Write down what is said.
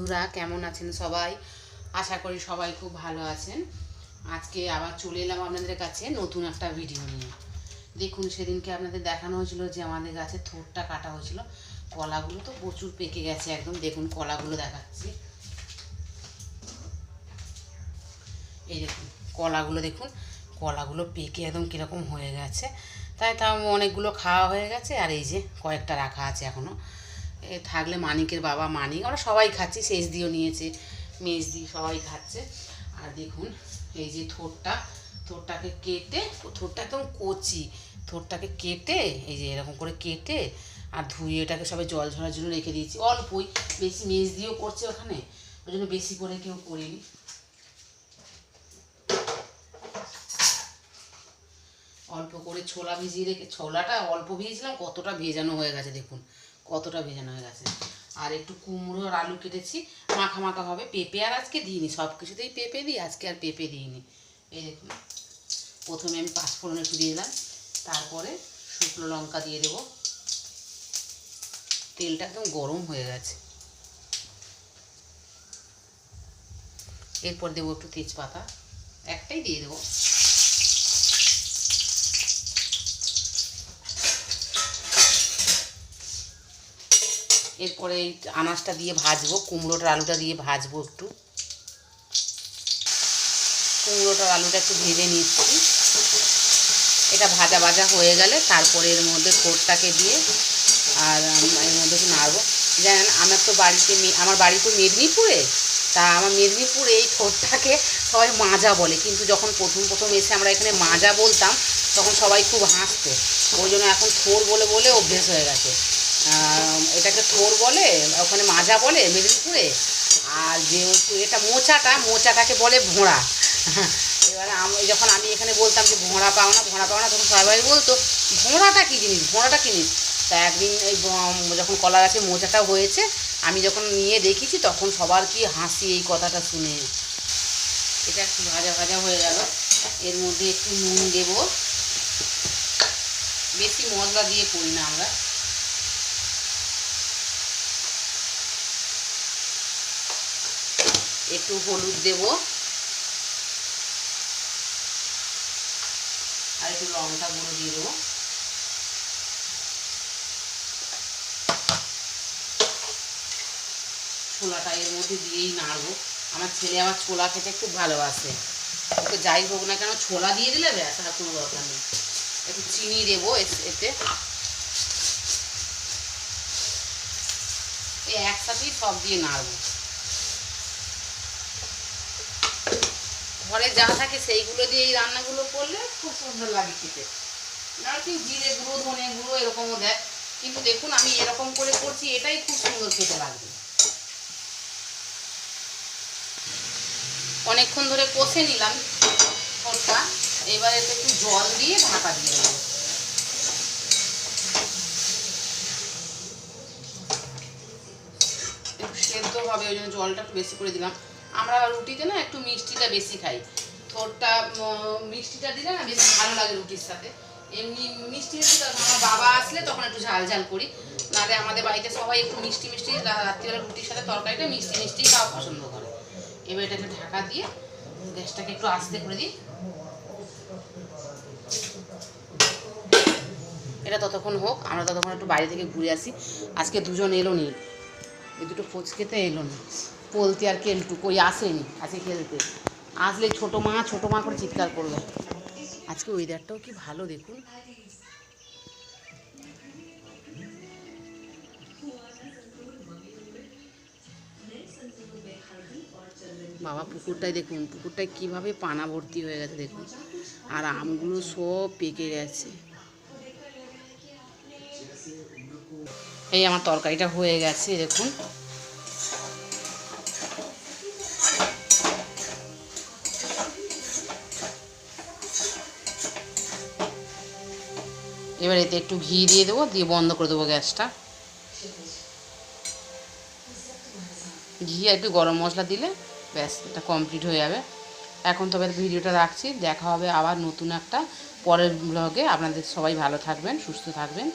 বন্ধুরা কেমন আছেন সবাই? আশা করি সবাই খুব ভালো আছেন। আজকে আবার চলে এলাম আপনাদের কাছে নতুন একটা ভিডিও নিয়ে। দেখুন, সেদিনকে আপনাদের দেখানো হয়েছিল যে আমাদের গাছের থোরটা কাটা হয়েছিল। কলাগুলো তো প্রচুর পেকে গেছে একদম। দেখুন কলাগুলো দেখাচ্ছি, এই দেখুন কলাগুলো দেখুন, কলাগুলো পেকে একদম কীরকম হয়ে গেছে। তাও অনেকগুলো খাওয়া হয়ে গেছে, আর এই যে কয়েকটা রাখা আছে এখনও। থাকলে মানিকের বাবা মানিক, আমরা সবাই খাচ্ছি, শেষ দিয়েও নিয়েছে, মেজ দিয়ে সবাই খাচ্ছে। আর দেখুন এই যে থোরটাকে কেটে, থোরটা একদম কচি, থোরটাকে কেটে এই যে এরকম করে কেটে আর ধুয়ে এটাকে সবাই জল ঝরার জন্য রেখে দিয়েছি অল্পই। বেশি মেজ দিয়েও করছে ওখানে, ওই জন্য বেশি করে কেউ করিনি। অল্প করে ছোলা ভিজিয়ে রেখে, ছোলাটা অল্প ভিজিয়েছিলাম, কতটা ভেজানো হয়ে গেছে দেখুন, কতটা ভেজানো হয়ে গেছে। আর একটু কুমড়ো আর আলু কেটেছি, মাখা মাখা হবে। পেঁপে আর আজকে দিইনি, সব কিছুতেই পেঁপে দিই, আজকে আর পেঁপে দিইনি। এই দেখুন, প্রথমে আমি পাঁচফোড়ন একটু দিয়ে দিলাম, তারপরে শুকনো লঙ্কা দিয়ে দেবো। তেলটা একদম গরম হয়ে গেছে। এরপর দেবো একটু তেজপাতা, একটাই দিয়ে দেবো। এরপরে এই আনাজটা দিয়ে ভাজবো, কুমড়োটার আলুটা দিয়ে ভাজবো একটু। কুমড়োটার আলুটা একটু ভেজে নিচ্ছি। এটা ভাজা ভাজা হয়ে গেলে তারপরে এর মধ্যে থোরটাকে দিয়ে আর এর মধ্যে একটু নাড়বো। জানেন, আমার বাড়ি তো মেদিনীপুরে, তা আমার মেদিনীপুরে এই থোরটাকে সবাই মাজা বলে, কিন্তু যখন প্রথম এসে আমরা এখানে মাজা বলতাম তখন সবাই খুব হাসতো। ওই জন্য এখন থোর বলে বলে অভ্যেস হয়ে গেছে। এটাকে থোর বলে, ওখানে মাজা বলে মেদিনীপুরে। আর যেহেতু এটা মোচাটাকে বলে ভোঁড়া। এবারে যখন আমি এখানে বলতাম যে ভোঁড়া পাও না, তখন সবাই বলতো ভোঁড়াটা কী জিনিস। তা একদিন এই যখন কলা গাছে মোচাটা হয়েছে, আমি যখন নিয়ে দেখেছি তখন সবার কি হাসি এই কথাটা শুনে। এটা একটু ভাজা ভাজা হয়ে গেল, এর মধ্যে একটু নুন দেব। বেশি মশলা দিয়ে করি না আমরা। একটু হলুদ দেব, আর একটু লঙ্কা গুঁড়ো দিয়ে দেবো। ছোলাটা এর মধ্যে দিয়েই নাড়বো। আমার ছেলে আবার ছোলা খেতে খুব ভালোবাসে, ওকে যাই হোক না কেন ছোলা দিয়ে দিলে ব্যাস, আর কোনো দরকার নেই। একটু চিনি দেবো এতে। এই একসাথেই সব দিয়ে নাড়বো। ঘরে যা থাকে সেইগুলো দিয়ে এই রান্নাগুলো করলে খুব সুন্দর লাগে খেতে। না কি জিরে গুঁড়ো, ধনে গুঁড়ো এরকমও দেয়, কিন্তু দেখুন আমি এরকম করে করছি, এটাই খুব সুন্দর খেতে লাগবে। অনেকক্ষণ ধরে কষে নিলাম থোরটা, এবার এতে একটু জল দিয়ে ঢাকা দিয়ে দেবো। একটু সেদ্ধ হবে, ওই জন্য জলটা একটু বেশি করে দিলাম। আমরা রুটিতে না একটু মিষ্টিটা বেশি খাই, থোরটা মিষ্টিটা দিলে না বেশি ভালো লাগে রুটির সাথে। এমনি মিষ্টি হচ্ছে আমার বাবা আসলে তখন একটু ঝাল ঝাল করি, নাহলে আমাদের বাড়িতে সবাই একটু মিষ্টি রাত্রিবেলা রুটির সাথে তরকারিটা মিষ্টি খাওয়া পছন্দ করে। এবার এটাকে ঢাকা দিয়ে গ্যাসটাকে একটু আস্তে করে দিই। এটা ততক্ষণ হোক, আমরা ততক্ষণ একটু বাইরে থেকে ঘুরে আসি। আজকে দুজন এলো নি, এই দুটো ফচকেতে এলো না, পলতি আর কেলটু কই আসেনি আজকে খেলতে। আসলে ছোটো মা করে চিৎকার করবে। আজকে ওয়েদারটাও কি ভালো দেখুন। বাবা পুকুরটায় দেখুন, পুকুরটায় কীভাবে পানা ভর্তি হয়ে গেছে দেখুন, আর আমগুলো সব পেকে গেছে। এই আমার তরকারিটা হয়ে গেছে দেখুন। এবার এতে একটু ঘি দিয়ে দেবো, দিয়ে বন্ধ করে দেবো গ্যাসটা। ঘি আর একটু গরম মশলা দিলে ব্যাস এটা কমপ্লিট হয়ে যাবে। এখন তবে ভিডিওটা রাখছি, দেখা হবে আবার নতুন একটা পরের ব্লগে। আপনাদের সবাই ভালো থাকবেন, সুস্থ থাকবেন।